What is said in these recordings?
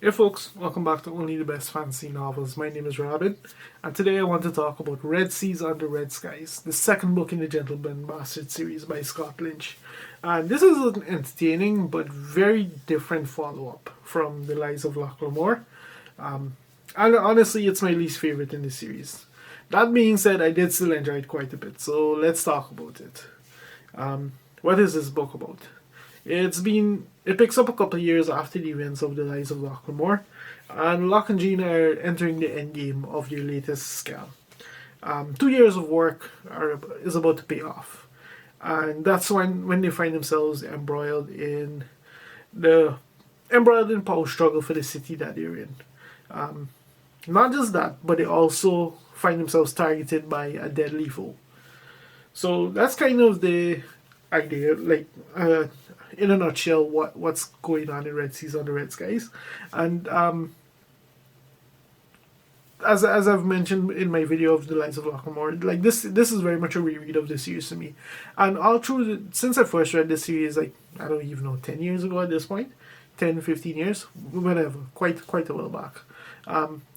Hey folks, welcome back to Only the Best Fantasy Novels. My name is Robin, and today I want to talk about Red Seas Under Red Skies, the second book in the Gentleman Bastard series by Scott Lynch. And this is an entertaining but very different follow-up from The Lies of Lochlamore. And honestly, it's my least favorite in the series. That being said, I did still enjoy it quite a bit, so let's talk about it. What is this book about? It picks up a couple of years after the events of The Lies of Lochlamore, and Locke and Jean are entering the endgame of their latest scam. 2 years of work is about to pay off, and that's when they find themselves embroiled in power struggle for the city that they're in. Not just that, but they also find themselves targeted by a deadly foe. So that's kind of the idea, in a nutshell, what's going on in Red Seas Under Red Skies. And as I've mentioned in my video of The Lies of Lochlamore, this is very much a reread of the series to me. And all through, since I first read this series, I don't even know, 10 years ago at this point, 10, 15 years, whatever, quite a while back.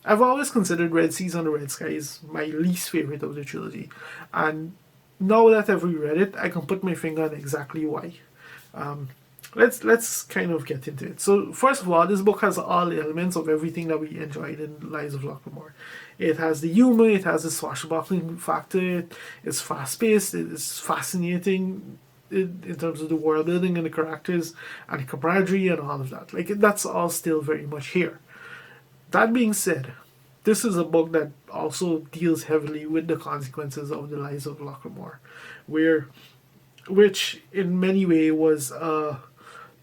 I've always considered Red Seas Under Red Skies my least favorite of the trilogy. And now that I've reread it, I can put my finger on exactly why. Let's kind of get into it. So first of all, this book has all the elements of everything that we enjoyed in Lies of Lochlamore. It has the humor, it has the swashbuckling factor, it's fast-paced, it's fascinating in terms of the world building and the characters and the camaraderie and all of that. That's all still very much here. That being said, this is a book that also deals heavily with the consequences of The Lies of Lochlamore, which in many ways was a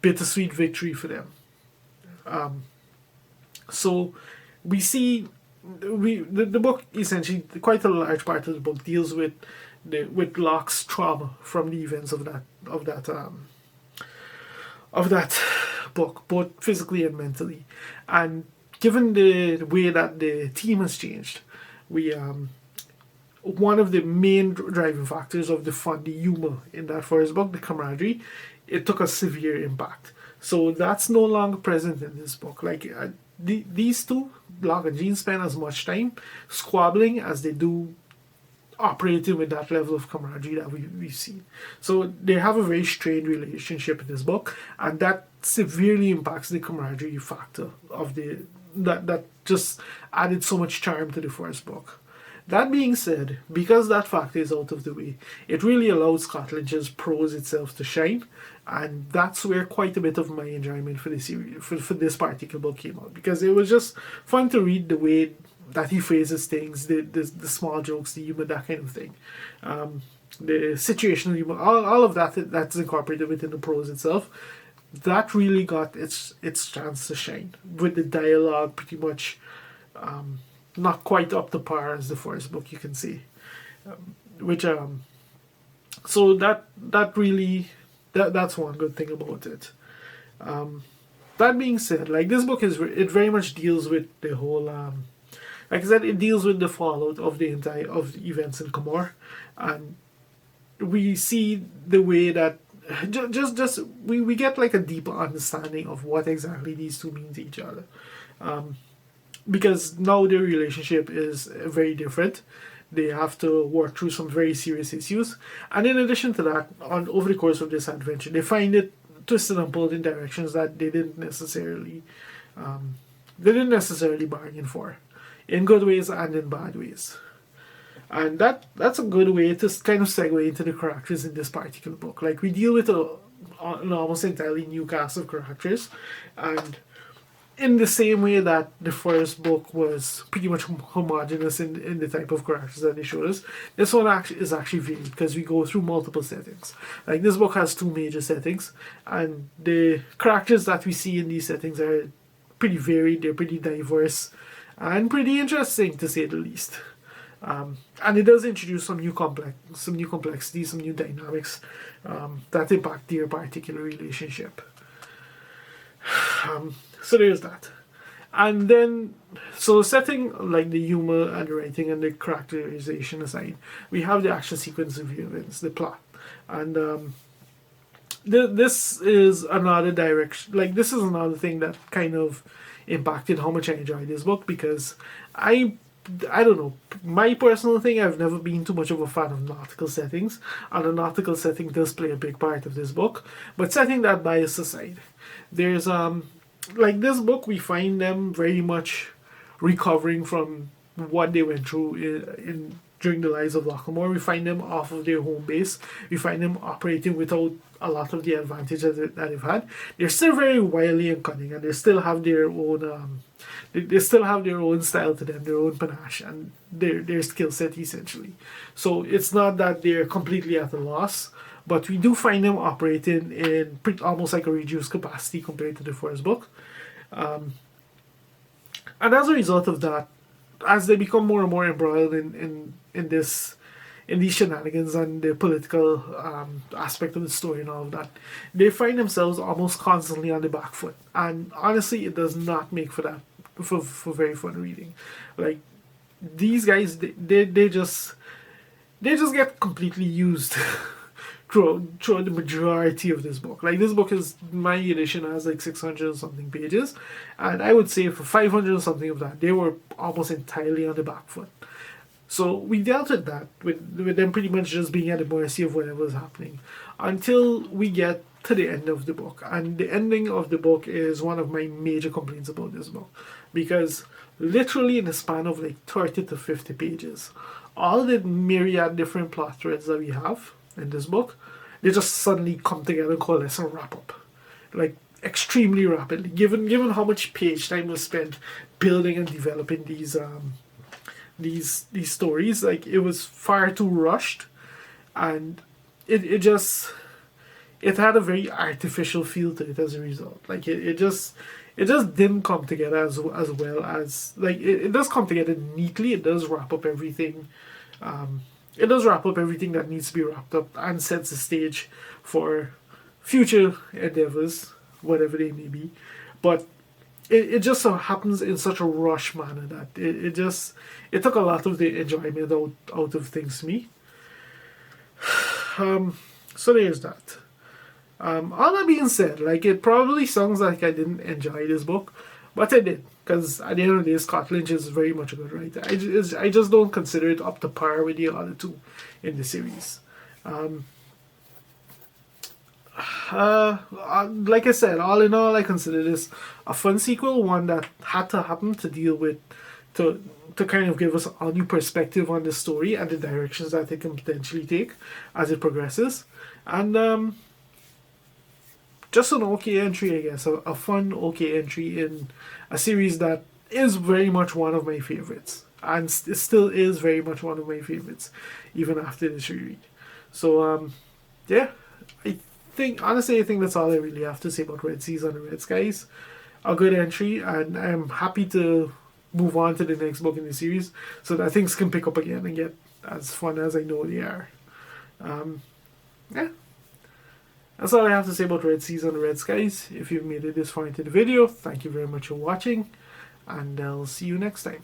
bittersweet victory for them. So we see the book essentially, quite a large part of the book deals with Locke's trauma from the events of that book, both physically and mentally. And given the way that the team has changed, one of the main driving factors of the fun, the humor in that first book, the camaraderie, it took a severe impact. So that's no longer present in this book. These two, Locke and Jean, spend as much time squabbling as they do operating with that level of camaraderie that we've seen. So they have a very strained relationship in this book, and that severely impacts the camaraderie factor of that just added so much charm to the first book. That being said, because that factor is out of the way, it really allowed Scott Lynch's prose itself to shine, and that's where quite a bit of my enjoyment for the series, for this particular book, came out, because it was just fun to read the way that he phrases things, the small jokes, the humor, that kind of thing, the situational humor, all of that's incorporated within the prose itself. That really got its chance to shine, with the dialogue pretty much not quite up to par as the first book, you can see. So that's one good thing about it. That being said, this book it very much deals with the whole like I said, it deals with the fallout of the events in Comor, and we see the way that we get a deeper understanding of what exactly these two mean to each other, because now their relationship is very different. They have to work through some very serious issues, and in addition to that, over the course of this adventure, they find it twisted and pulled in directions that they didn't necessarily bargain for, in good ways and in bad ways. And that's a good way to kind of segue into the characters in this particular book. We deal with an almost entirely new cast of characters, and in the same way that the first book was pretty much homogenous in the type of characters that they showed us, this one is actually varied, because we go through multiple settings. This book has two major settings, and the characters that we see in these settings are pretty varied, they're pretty diverse, and pretty interesting, to say the least. And it does introduce some new complexities, some new dynamics that impact their particular relationship. So there's that. And then, so setting the humor and the writing and the characterization aside, we have the action sequence of events, the plot. And this is another direction. Like, this is another thing that kind of impacted how much I enjoyed this book, because I I don't know. My personal thing, I've never been too much of a fan of nautical settings, and a nautical setting does play a big part of this book. But setting that bias aside, there's like this book, we find them very much recovering from what they went through in during the lives of Lockmore. We find them off of their home base. We find them operating without a lot of the advantages that they've had. They're still very wily and cunning, and they still have their own they still have their own style to them, their own panache, and their skill set essentially. So it's not that they're completely at a loss, but we do find them operating in almost like a reduced capacity compared to the first book. And as a result of that, as they become more and more embroiled in these shenanigans and the political aspect of the story and all of that, they find themselves almost constantly on the back foot. And honestly, it does not make for that for very fun reading. Like, these guys, they just get completely used throughout the majority of this book. Like, this book is, my edition has like 600 and something pages, and I would say for 500 and something of that, they were almost entirely on the back foot. So we dealt with that, with them pretty much just being at the mercy of whatever was happening, until we get to the end of the book. And the ending of the book is one of my major complaints about this book, because literally in the span of like 30 to 50 pages, all the myriad different plot threads that we have in this book, they just suddenly come together and coalesce and wrap up, like extremely rapidly. Given how much page time was spent building and developing these stories, like, it was far too rushed, and it had a very artificial feel to it as a result. Like, it just didn't come together as well as, like, it does come together neatly. It does wrap up everything. It does wrap up everything that needs to be wrapped up, and sets the stage for future endeavors, whatever they may be. But it just so happens in such a rush manner that it took a lot of the enjoyment out of things to me. So there's that. All that being said, like, it probably sounds like I didn't enjoy this book, but I did, because at the end of the day, Scott Lynch is very much a good writer. I just don't consider it up to par with the other two in the series. Like I said, all in all, I consider this a fun sequel, one that had to happen to deal with, to kind of give us a new perspective on the story and the directions that it can potentially take as it progresses. And just an okay entry, I guess, a fun okay entry in a series that is very much one of my favorites, and it still is very much one of my favorites even after this reread. So yeah, I think that's all I really have to say about Red Seas and the Red Skies. A good entry, and I'm happy to move on to the next book in the series so that things can pick up again and get as fun as I know they are. Yeah, that's all I have to say about Red Seas and the Red Skies. If you've made it this far into the video, thank you very much for watching, and I'll see you next time.